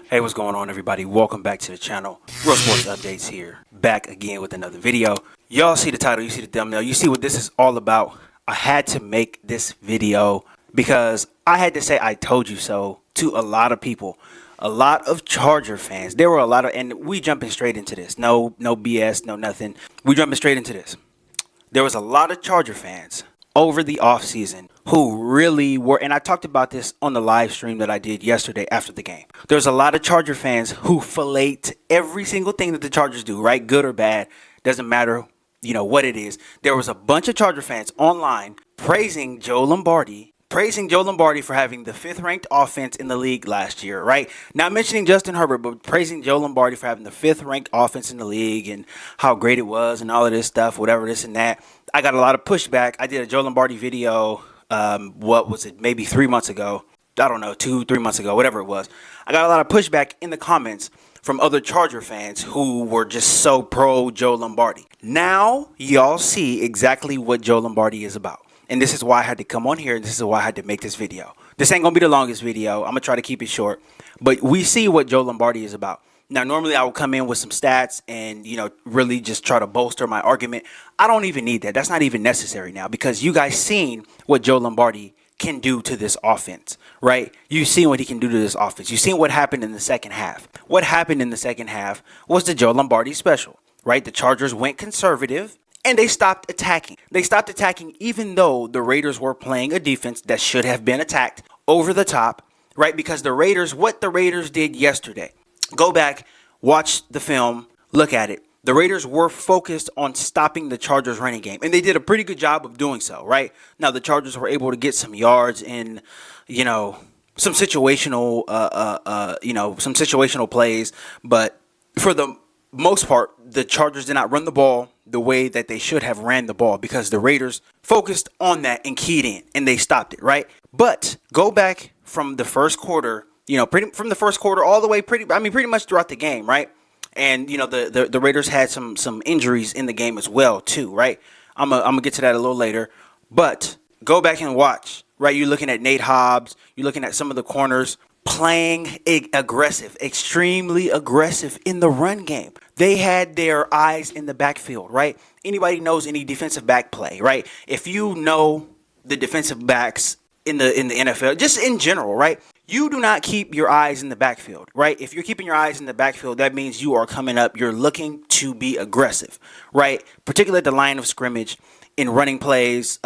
Hey, what's going on, everybody? Welcome back to the channel. Real Sports Updates here. Back again with another video. Y'all see the title, you see the thumbnail, you see what this is all about. I had to make this video because I had to say I told you so to a lot of people. A lot of Charger fans. There were a lot of, and we jumping straight into this. No BS, no nothing. We jumping straight into this. There was a lot of Charger fans over the offseason who really were, and I talked about this on the live stream that I did yesterday after the game. There's a lot of Charger fans who fillate every single thing that the Chargers do, right? Good or bad, doesn't matter, what it is. There was a bunch of Charger fans online praising Joe Lombardi for having the 5th ranked offense in the league last year, right? Not mentioning Justin Herbert, but praising Joe Lombardi for having the 5th ranked offense in the league and how great it was and all of this stuff, whatever, this and that. I got a lot of pushback. I did a Joe Lombardi video, maybe 3 months ago. I don't know, 2-3 months ago, whatever it was. I got a lot of pushback in the comments from other Charger fans who were just so pro Joe Lombardi. Now, y'all see exactly what Joe Lombardi is about. And this is why I had to come on here, and this is why I had to make this video. This ain't going to be the longest video. I'm going to try to keep it short. But we see what Joe Lombardi is about. Now, normally I would come in with some stats and, really just try to bolster my argument. I don't even need that. That's not even necessary now because you guys seen what Joe Lombardi can do to this offense, right? You've seen what he can do to this offense. You've seen what happened in the second half. What happened in the second half was the Joe Lombardi special, right? The Chargers went conservative. And they stopped attacking. They stopped attacking even though the Raiders were playing a defense that should have been attacked over the top, right? Because what the Raiders did yesterday, go back, watch the film, look at it. The Raiders were focused on stopping the Chargers running game. And they did a pretty good job of doing so, right? Now, the Chargers were able to get some yards in, some situational, some situational plays. But for the most part, the Chargers did not run the ball the way that they should have ran the ball because the Raiders focused on that and keyed in and they stopped it, right? But go back from the first quarter, from the first quarter all the way pretty much throughout the game, right? And, the Raiders had some injuries in the game as well, too, right? I'm gonna get to that a little later. But go back and watch, right? You're looking at Nate Hobbs. You're looking at some of the corners playing aggressive, extremely aggressive in the run game. They had their eyes in the backfield, right? Anybody knows any defensive back play, right? If you know the defensive backs in the NFL, just in general, right? You do not keep your eyes in the backfield, right? If you're keeping your eyes in the backfield, that means you are coming up. You're looking to be aggressive, right? Particularly at the line of scrimmage, in running plays,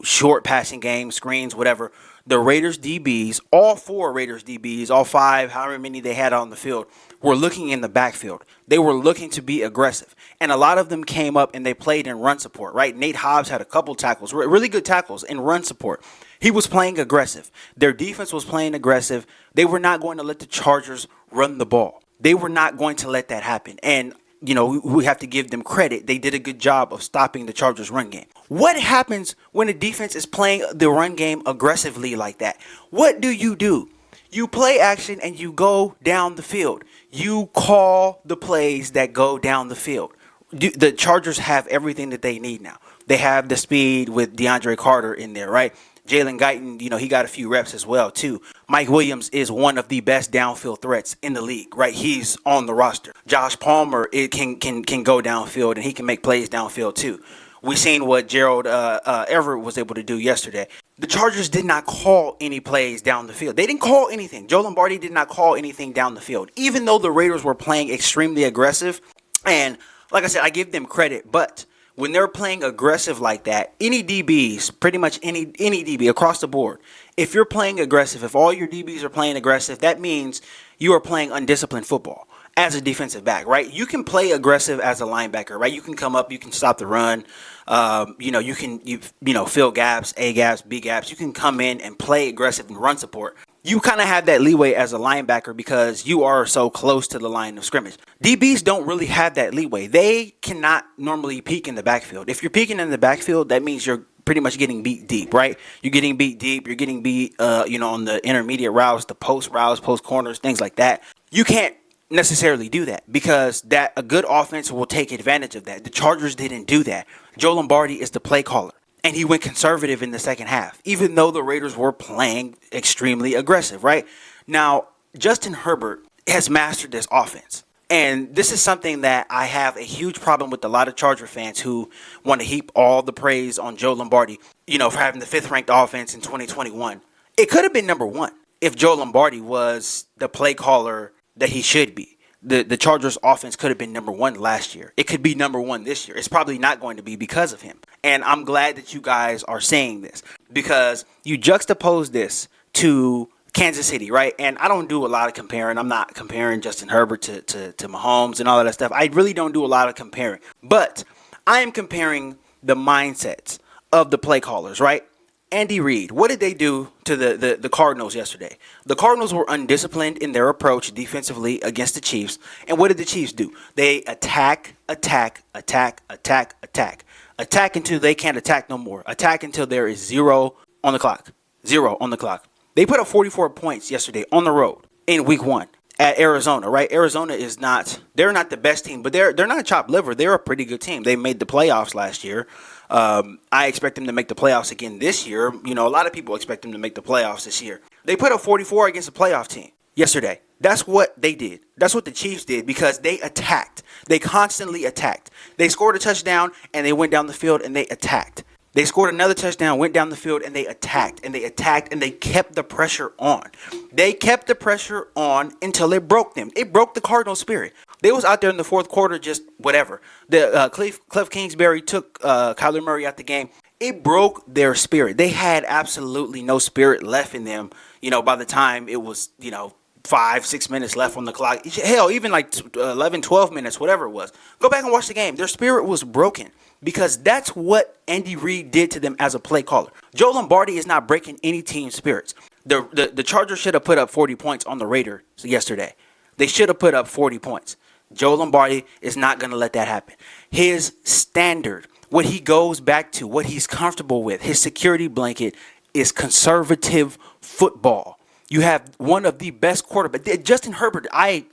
short passing games, screens, whatever. The Raiders DBs, all 4 Raiders DBs, all 5, however many they had on the field, were looking in the backfield. They were looking to be aggressive. And a lot of them came up and they played in run support, right? Nate Hobbs had a couple tackles, really good tackles in run support. He was playing aggressive. Their defense was playing aggressive. They were not going to let the Chargers run the ball. They were not going to let that happen. And we have to give them credit. They did a good job of stopping the Chargers' run game. What happens when a defense is playing the run game aggressively like that? What do? You play action and you go down the field. You call the plays that go down the field. The Chargers have everything that they need now. They have the speed with DeAndre Carter in there, right? Jalen Guyton, he got a few reps as well, too. Mike Williams is one of the best downfield threats in the league, right? He's on the roster. Josh Palmer can go downfield, and he can make plays downfield, too. We seen what Gerald Everett was able to do yesterday. The Chargers did not call any plays down the field. They didn't call anything. Joe Lombardi did not call anything down the field, even though the Raiders were playing extremely aggressive. And like I said, I give them credit, but when they're playing aggressive like that, any DBs, pretty much any DB across the board, if you're playing aggressive, if all your DBs are playing aggressive, that means you are playing undisciplined football as a defensive back, right? You can play aggressive as a linebacker, right? You can come up, you can stop the run, you can fill gaps, A gaps, B gaps. You can come in and play aggressive and run support. You kind of have that leeway as a linebacker because you are so close to the line of scrimmage. DBs don't really have that leeway. They cannot normally peek in the backfield. If you're peeking in the backfield, that means you're pretty much getting beat deep, right? You're getting beat deep. You're getting beat, on the intermediate routes, the post routes, post corners, things like that. You can't necessarily do that because a good offense will take advantage of that. The Chargers didn't do that. Joe Lombardi is the play caller. And he went conservative in the second half, even though the Raiders were playing extremely aggressive, right? Now, Justin Herbert has mastered this offense. And this is something that I have a huge problem with a lot of Charger fans who want to heap all the praise on Joe Lombardi, for having the 5th ranked offense in 2021. It could have been number 1 if Joe Lombardi was the play caller that he should be. The Chargers offense could have been number 1 last year. It could be number 1 this year. It's probably not going to be because of him. And I'm glad that you guys are saying this because you juxtapose this to Kansas City, right? And I don't do a lot of comparing. I'm not comparing Justin Herbert to Mahomes and all of that stuff. I really don't do a lot of comparing. But I am comparing the mindsets of the play callers, right? Andy Reid, what did they do to the Cardinals yesterday? The Cardinals were undisciplined in their approach defensively against the Chiefs. And what did the Chiefs do? They attack until they can't attack no more. Attack until there is 0 on the clock. 0 on the clock. They put up 44 points yesterday on the road in week 1 at Arizona, right? Arizona is they're not the best team, but they're not chopped liver. They're a pretty good team. They made the playoffs last year. I expect them to make the playoffs again this year. A lot of people expect them to make the playoffs this year. They put up 44 against a playoff team yesterday. That's what they did. That's what the Chiefs did because they attacked. They constantly attacked. They scored a touchdown and they went down the field and they attacked. They scored another touchdown, went down the field, and they attacked, and they kept the pressure on. They kept the pressure on until it broke them. It broke the Cardinal spirit. They was out there in the fourth quarter just whatever. Cliff Kingsbury took Kyler Murray out the game. It broke their spirit. They had absolutely no spirit left in them, by the time it was, 5-6 minutes left on the clock. Hell, even like 11, 12 minutes, whatever it was. Go back and watch the game. Their spirit was broken. Because that's what Andy Reid did to them as a play caller. Joe Lombardi is not breaking any team's spirits. The Chargers should have put up 40 points on the Raiders yesterday. They should have put up 40 points. Joe Lombardi is not going to let that happen. His standard, what he goes back to, what he's comfortable with, his security blanket is conservative football. You have one of the best quarterbacks. Justin Herbert, I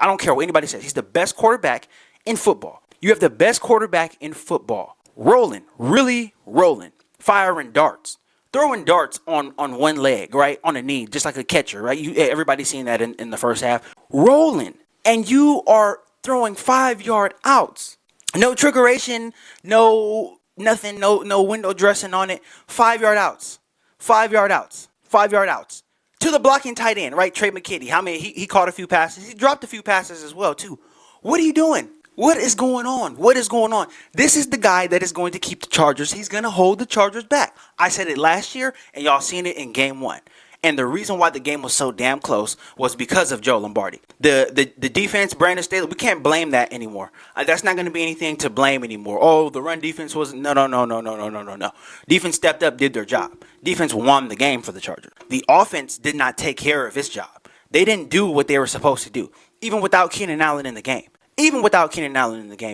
don't care what anybody says. He's the best quarterback in football. You have the best quarterback in football. Rolling, really rolling, firing darts, throwing darts on one leg, right? On a knee, just like a catcher, right? Everybody's seen that in the first half. Rolling. And you are throwing 5-yard outs. No trickeration, no nothing, no window dressing on it. 5-yard outs. 5-yard outs. 5-yard outs. To the blocking tight end, right? Trey McKitty. He caught a few passes. He dropped a few passes as well, too. What are you doing? What is going on? What is going on? This is the guy that is going to keep the Chargers. He's going to hold the Chargers back. I said it last year, and y'all seen it in game 1. And the reason why the game was so damn close was because of Joe Lombardi. The defense, Brandon Staley, we can't blame that anymore. That's not going to be anything to blame anymore. Oh, the run defense wasn't. No. Defense stepped up, did their job. Defense won the game for the Chargers. The offense did not take care of its job. They didn't do what they were supposed to do, even without Keenan Allen in the game.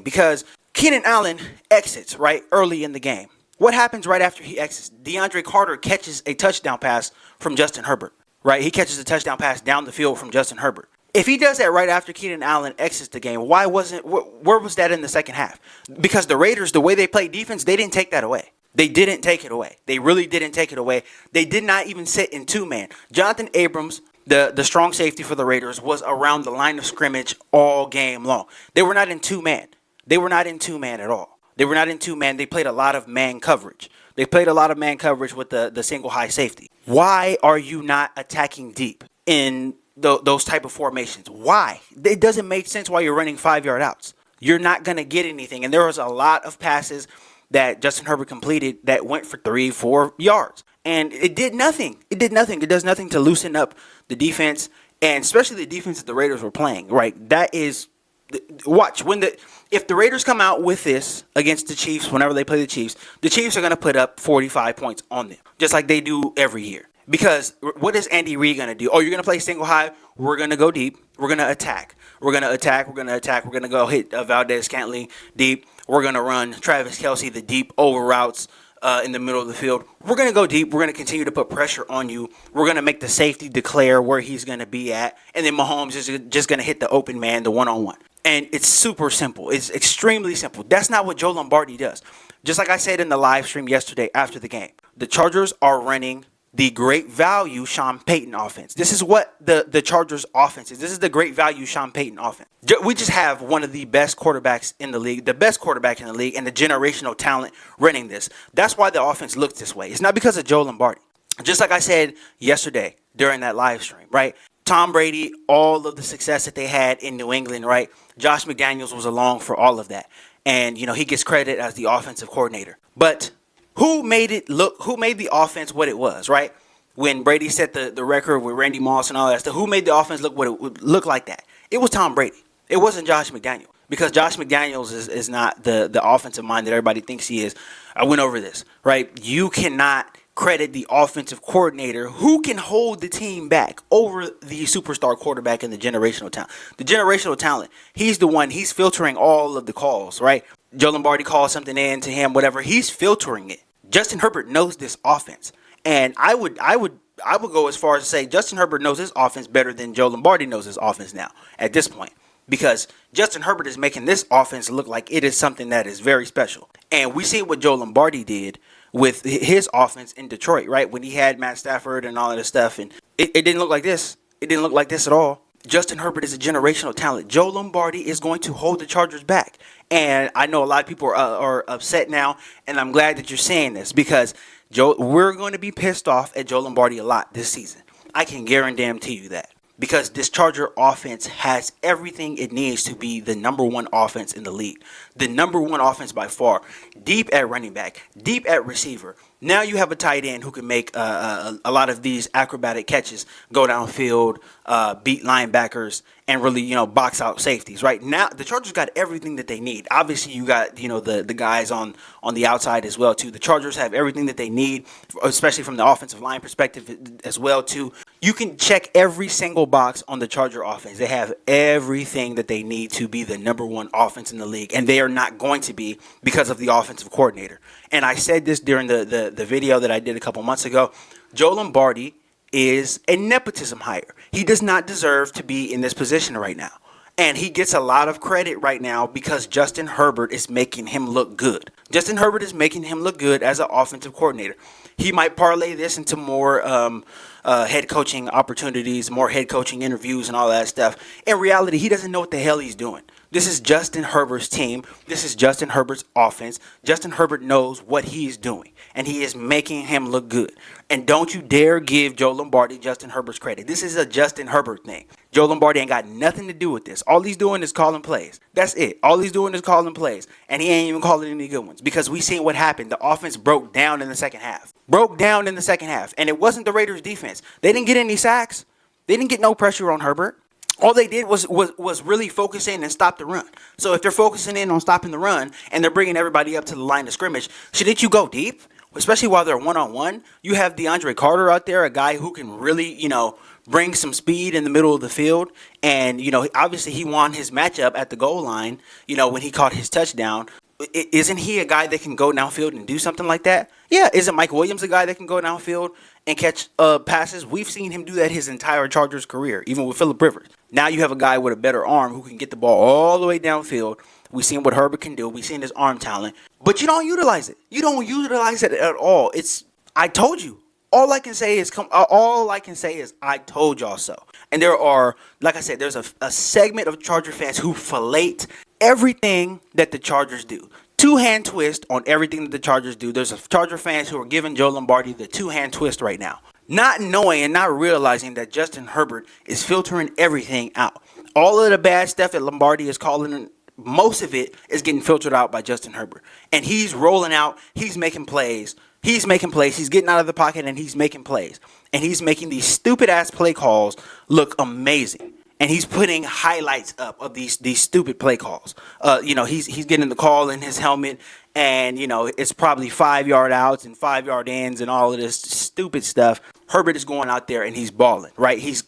Because Keenan Allen exits, right, early in the game. What happens right after he exits? DeAndre Carter catches a touchdown pass from Justin Herbert, right? He catches a touchdown pass down the field from Justin Herbert. If he does that right after Keenan Allen exits the game, where was that in the second half? Because the Raiders, the way they play defense, they didn't take that away. They didn't take it away. They really didn't take it away. They did not even sit in 2-man. Jonathan Abrams, the strong safety for the Raiders, was around the line of scrimmage all game long. They were not in 2-man. They were not in 2-man at all. They were not in 2-man. They played a lot of man coverage. They played a lot of man coverage with the single high safety. Why are you not attacking deep in those type of formations? Why? It doesn't make sense why you're running 5-yard outs. You're not going to get anything. And there was a lot of passes that Justin Herbert completed that went for 3-4 yards. And it did nothing. It does nothing to loosen up the defense, and especially the defense that the Raiders were playing, right? That is, watch, if the Raiders come out with this against the Chiefs, whenever they play the Chiefs are going to put up 45 points on them, just like they do every year. Because what is Andy Reid going to do? Oh, you're going to play single high. We're going to go deep. We're going to attack. We're going to go hit Valdez-Scantling deep. We're going to run Travis Kelce the deep over routes in the middle of the field. We're going to go deep. We're going to continue to put pressure on you. We're going to make the safety declare where he's going to be at. And then Mahomes is just going to hit the open man, the one-on-one. And it's super simple. It's extremely simple. That's not what Joe Lombardi does. Just like I said in the live stream yesterday after the game, the Chargers are running the great value Sean Payton offense. This is what the Chargers offense is. This is the great value Sean Payton offense. We just have one of the best quarterbacks in the league, the best quarterback in the league, and the generational talent running this. That's why the offense looks this way. It's not because of Joe Lombardi. Just like I said yesterday during that live stream, right? Tom Brady, all of the success that they had in New England, right? Josh McDaniels was along for all of that. And, he gets credit as the offensive coordinator. But who made the offense what it was, right? When Brady set the record with Randy Moss and all that stuff, who made the offense look what it would look like that? It was Tom Brady. It wasn't Josh McDaniels. Because Josh McDaniels is not the offensive mind that everybody thinks he is. I went over this, right? You cannot credit the offensive coordinator who can hold the team back over the superstar quarterback and the generational talent. The generational talent, he's the one, he's filtering all of the calls, right? Joe Lombardi calls something in to him, whatever, he's filtering it. Justin Herbert knows this offense. And I would go as far as to say Justin Herbert knows his offense better than Joe Lombardi knows his offense now at this point. Because Justin Herbert is making this offense look like it is something that is very special. And we see what Joe Lombardi did with his offense in Detroit, right? When he had Matt Stafford and all of this stuff. And it didn't look like this. It didn't look like this at all. Justin Herbert is a generational talent. Joe Lombardi is going to hold the Chargers back. And I know a lot of people are upset now. And I'm glad that you're saying this because we're going to be pissed off at Joe Lombardi a lot this season. I can guarantee you that. Because this Charger offense has everything it needs to be the number one offense in the league. The number one offense by far. Deep at running back. Deep at receiver. Now you have a tight end who can make a lot of these acrobatic catches. Go downfield, beat linebackers, and really, box out safeties. Right now, the Chargers got everything that they need. Obviously, you got, the guys on the outside as well, too. The Chargers have everything that they need, especially from the offensive line perspective as well, too. You can check every single box on the Charger offense. They have everything that they need to be the number one offense in the league. And they are not going to be because of the offensive coordinator. And I said this during the video that I did a couple months ago. Joe Lombardi is a nepotism hire. He does not deserve to be in this position right now. And he gets a lot of credit right now because Justin Herbert is making him look good. Justin Herbert is making him look good as an offensive coordinator. He might parlay this into more head coaching opportunities, more head coaching interviews and all that stuff. In reality, he doesn't know what the hell he's doing. This is Justin Herbert's team. This is Justin Herbert's offense. Justin Herbert knows what he's doing, and he is making him look good. And don't you dare give Joe Lombardi Justin Herbert's credit. This is a Justin Herbert thing. Joe Lombardi ain't got nothing to do with this. All he's doing is calling plays. That's it. All he's doing is calling plays, and he ain't even calling any good ones because we seen what happened. The offense broke down in the second half. And it wasn't the Raiders' defense. They didn't get any sacks. They didn't get no pressure on Herbert. All they did was really focus in and stop the run. So if they're focusing in on stopping the run and they're bringing everybody up to the line of scrimmage, shouldn't you go deep? Especially while they're one-on-one. You have DeAndre Carter out there, a guy who can really, bring some speed in the middle of the field. And, obviously he won his matchup at the goal line, when he caught his touchdown. Isn't he a guy that can go downfield and do something like that? Yeah. Isn't Mike Williams a guy that can go downfield and catch passes? We've seen him do that his entire Chargers career, even with Phillip Rivers. Now you have a guy with a better arm who can get the ball all the way downfield. We've seen what Herbert can do. We've seen his arm talent. But you don't utilize it. You don't utilize it at all. I told you. All I can say is I told y'all so. And there are, like I said, there's a segment of Charger fans who fillet everything that the Chargers do. Two-hand twist on everything that the Chargers do. There's a Charger fans who are giving Joe Lombardi the two-hand twist right now. Not knowing and not realizing that Justin Herbert is filtering everything out. All of the bad stuff that Lombardi is calling, most of it is getting filtered out by Justin Herbert. And he's rolling out. He's making plays. He's getting out of the pocket and he's making plays. And he's making these stupid-ass play calls look amazing. And he's putting highlights up of these stupid play calls. He's getting the call in his helmet, and it's probably 5-yard outs and 5-yard ins and all of this stupid stuff. Herbert is going out there and he's balling, right? He's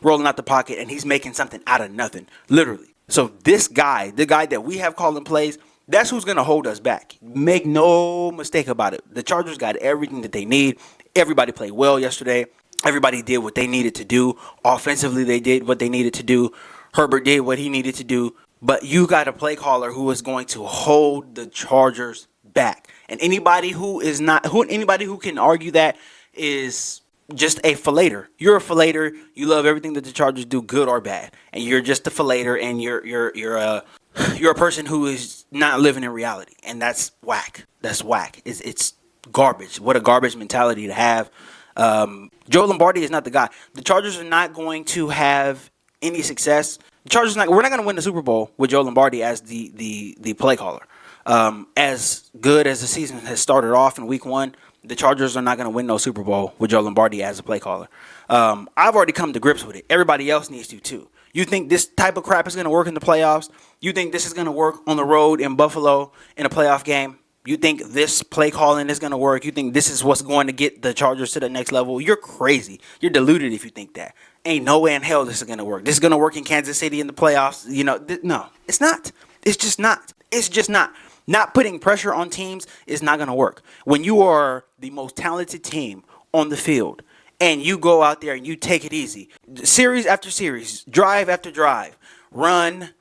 rolling out the pocket and he's making something out of nothing, literally. So this guy, the guy that we have calling plays, that's who's going to hold us back. Make no mistake about it. The Chargers got everything that they need. Everybody played well yesterday. Everybody did what they needed to do. Offensively, they did what they needed to do. Herbert did what he needed to do. But you got a play caller who is going to hold the Chargers back. And anybody who can argue that is just a fillator. You're a fillator. You love everything that the Chargers do, good or bad, and you're just a fillator, and you're a person who is not living in reality, and that's whack. That's whack. It's garbage. What a garbage mentality to have. Joe Lombardi is not the guy. The Chargers are not going to have any success. We're not going to win the Super Bowl with Joe Lombardi as the play caller. As good as the season has started off in week 1, the Chargers are not going to win no Super Bowl with Joe Lombardi as a play caller. I've already come to grips with it. Everybody else needs to too. You think this type of crap is going to work in the playoffs? You think this is going to work on the road in Buffalo in a playoff game? You think this play calling is going to work? You think this is what's going to get the Chargers to the next level? You're crazy. You're deluded if you think that. Ain't no way in hell this is going to work. This is going to work in Kansas City in the playoffs. No, it's not. It's just not. It's just not. Not putting pressure on teams is not going to work. When you are the most talented team on the field and you go out there and you take it easy, series after series, drive after drive,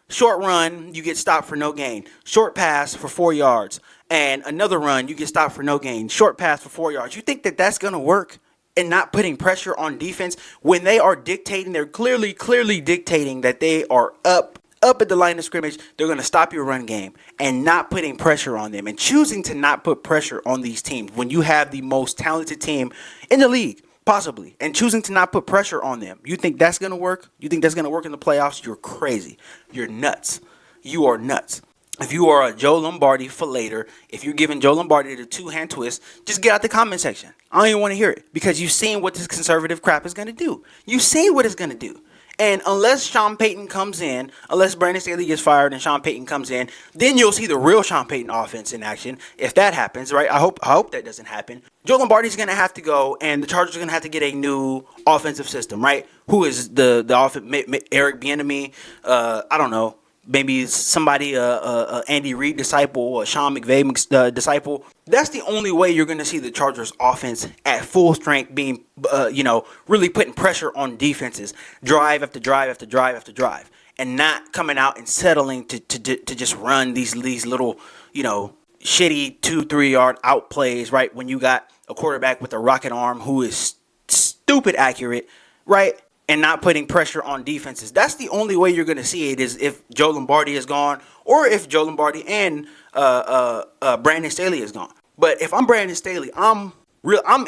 short run, you get stopped for no gain, short pass for 4 yards, and another run, you get stopped for no gain, short pass for 4 yards. You think that that's going to work? And not putting pressure on defense when they are dictating, they're clearly dictating that they are up at the line of scrimmage, they're going to stop your run game and not putting pressure on them and choosing to not put pressure on these teams when you have the most talented team in the league, possibly, and choosing to not put pressure on them. You think that's going to work? You think that's going to work in the playoffs? You're crazy. You're nuts. You are nuts. If you are a Joe Lombardi fillator, if you're giving Joe Lombardi the two-hand twist, just get out the comment section. I don't even want to hear it because you've seen what this conservative crap is going to do. You've seen what it's going to do. And unless Sean Payton comes in, unless Brandon Staley gets fired and Sean Payton comes in, then you'll see the real Sean Payton offense in action. If that happens, right? I hope that doesn't happen. Joe Lombardi's going to have to go, and the Chargers are going to have to get a new offensive system, right? Who is the Eric Bieniemy? I don't know. Maybe somebody, Andy Reid disciple or Sean McVay disciple. That's the only way you're going to see the Chargers offense at full strength being, really putting pressure on defenses, drive after drive after drive after drive, and not coming out and settling to just run these little, shitty 2-3 yard out plays, right? When you got a quarterback with a rocket arm who is stupid accurate, right? And not putting pressure on defenses. That's the only way you're going to see it is if Joe Lombardi is gone or if Joe Lombardi and Brandon Staley is gone. But if I'm Brandon Staley, I'm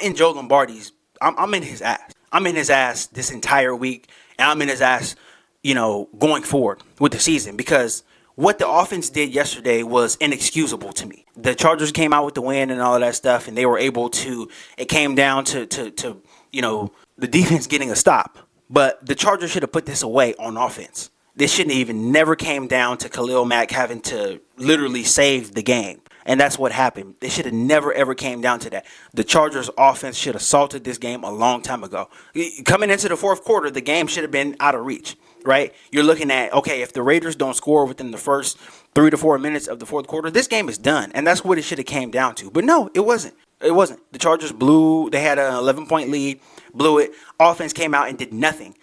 in Joe Lombardi's. I'm in his ass. I'm in his ass this entire week, and I'm in his ass, going forward with the season because what the offense did yesterday was inexcusable to me. The Chargers came out with the win and all of that stuff, and they were able to. It came down to the defense getting a stop. But the Chargers should have put this away on offense. This shouldn't even never came down to Khalil Mack having to literally save the game. And that's what happened. They should have never, ever came down to that. The Chargers offense should have salted this game a long time ago. Coming into the fourth quarter, the game should have been out of reach, right? You're looking at, okay, if the Raiders don't score within the first 3 to 4 minutes of the fourth quarter, this game is done. And that's what it should have came down to. But no, it wasn't. It wasn't. The Chargers blew. They had an 11-point lead, blew it. Offense came out and did nothing.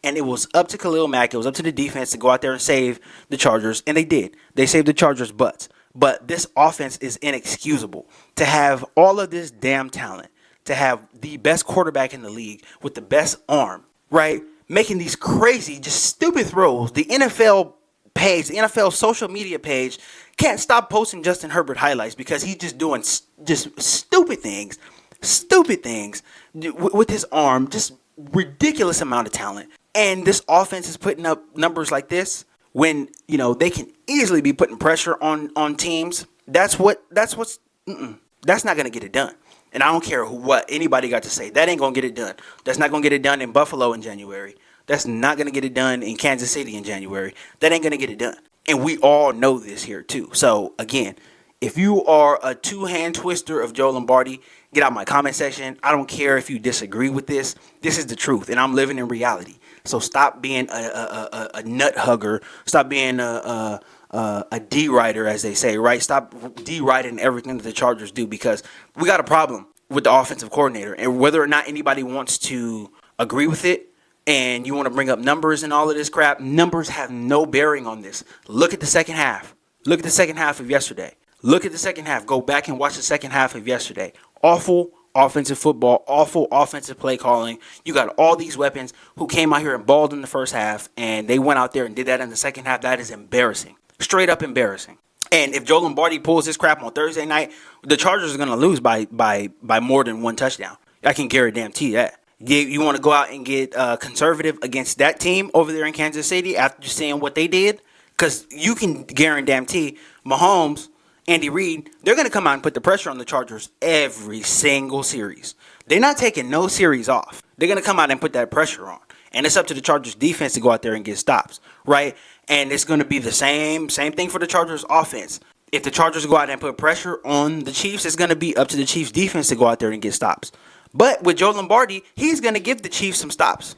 And it was up to Khalil Mack. It was up to the defense to go out there and save the Chargers. And they did. They saved the Chargers' butts. But this offense is inexcusable. To have all of this damn talent, to have the best quarterback in the league with the best arm, right? Making these crazy, just stupid throws. The NFL page, the NFL social media page, can't stop posting Justin Herbert highlights because he's just doing just stupid things with his arm, just ridiculous amount of talent. And this offense is putting up numbers like this when, they can easily be putting pressure on teams. That's not going to get it done. And I don't care what anybody got to say. That ain't going to get it done. That's not going to get it done in Buffalo in January. That's not going to get it done in Kansas City in January. That ain't going to get it done. And we all know this here too. So again, if you are a two-hand twister of Joe Lombardi, get out my comment section. I don't care if you disagree with this. This is the truth, and I'm living in reality. So stop being a nut hugger. Stop being a D-rider, as they say, right? Stop D-riding everything that the Chargers do because we got a problem with the offensive coordinator. And whether or not anybody wants to agree with it, and you want to bring up numbers and all of this crap, numbers have no bearing on this. Look at the second half. Look at the second half of yesterday. Look at the second half. Go back and watch the second half of yesterday. awful offensive football, awful offensive play calling. You got all these weapons who came out here and balled in the first half, and they went out there and did that in the second half. That is embarrassing. Straight up embarrassing. And if Joe Lombardi pulls this crap on Thursday night, the Chargers are going to lose by more than one touchdown. I can guarantee that. You want to go out and get conservative against that team over there in Kansas City after seeing what they did? Because you can guarantee Mahomes, Andy Reid, they're going to come out and put the pressure on the Chargers every single series. They're not taking no series off. They're going to come out and put that pressure on. And it's up to the Chargers defense to go out there and get stops, right? And it's going to be the same thing for the Chargers offense. If the Chargers go out and put pressure on the Chiefs, it's going to be up to the Chiefs defense to go out there and get stops. But with Joe Lombardi, he's going to give the Chiefs some stops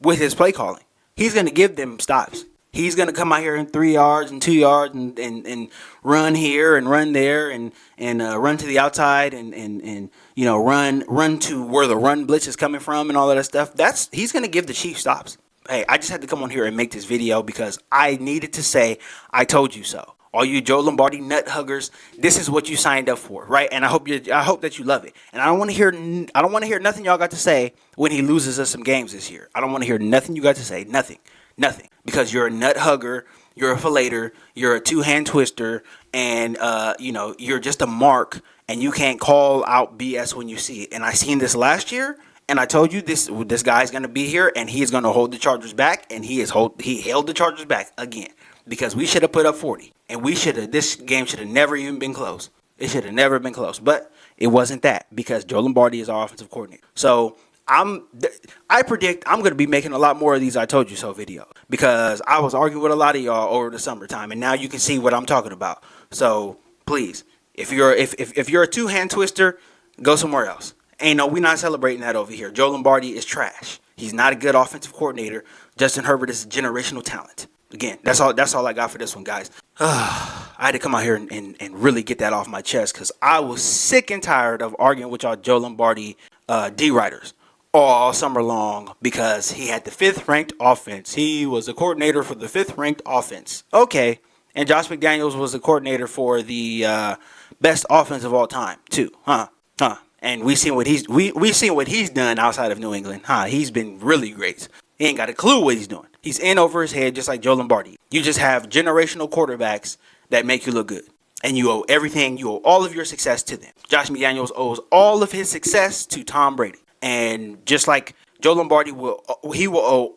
with his play calling. He's going to give them stops. He's going to come out here in 3 yards and 2 yards and run here and run there and run to the outside and you know, run to where the run blitz is coming from and all of that stuff. He's going to give the Chiefs stops. Hey, I just had to come on here and make this video because I needed to say I told you so. All you Joe Lombardi nut huggers, this is what you signed up for, right? And I hope that you love it. And I don't want to hear nothing y'all got to say when he loses us some games this year. I don't want to hear nothing you got to say, nothing, because you're a nut hugger, you're a fillator, you're a two-hand twister, and you know, you're just a mark, and you can't call out BS when you see it. And I seen this last year, and I told you this guy's gonna be here, and he's gonna hold the Chargers back, and he held the Chargers back again. Because we should have put up 40. And this game should have never even been close. It should have never been close. But it wasn't that. Because Joe Lombardi is our offensive coordinator. So I predict I'm going to be making a lot more of these I told you so videos. Because I was arguing with a lot of y'all over the summertime. And now you can see what I'm talking about. So please, if you're a two-hand twister, go somewhere else. We're not celebrating that over here. Joe Lombardi is trash. He's not a good offensive coordinator. Justin Herbert is a generational talent. Again, that's all I got for this one, guys. I had to come out here and really get that off my chest because I was sick and tired of arguing with y'all Joe Lombardi D-writers all summer long because he had the 5th-ranked offense. He was a coordinator for the 5th-ranked offense. Okay, and Josh McDaniels was the coordinator for the best offense of all time, too. And we seen what he's done outside of New England. He's been really great. He ain't got a clue what he's doing. He's in over his head just like Joe Lombardi. You just have generational quarterbacks that make you look good. And you owe everything, you owe all of your success to them. Josh McDaniels owes all of his success to Tom Brady. And just like Joe Lombardi will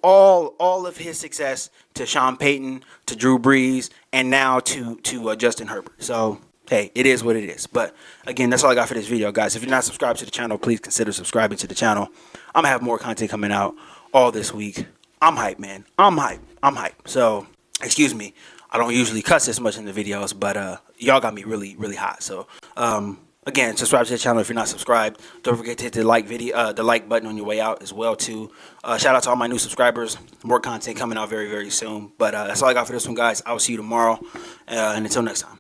owe all of his success to Sean Payton, to Drew Brees, and now to Justin Herbert. So, hey, it is what it is. But, again, that's all I got for this video, guys. If you're not subscribed to the channel, please consider subscribing to the channel. I'm going to have more content coming out all this week. I'm hyped, man. I'm hyped. So, excuse me. I don't usually cuss this much in the videos, but y'all got me really, really hot. So, again, subscribe to the channel if you're not subscribed. Don't forget to hit the like button on your way out as well, too. Shout out to all my new subscribers. More content coming out very, very soon. But that's all I got for this one, guys. I will see you tomorrow. And until next time.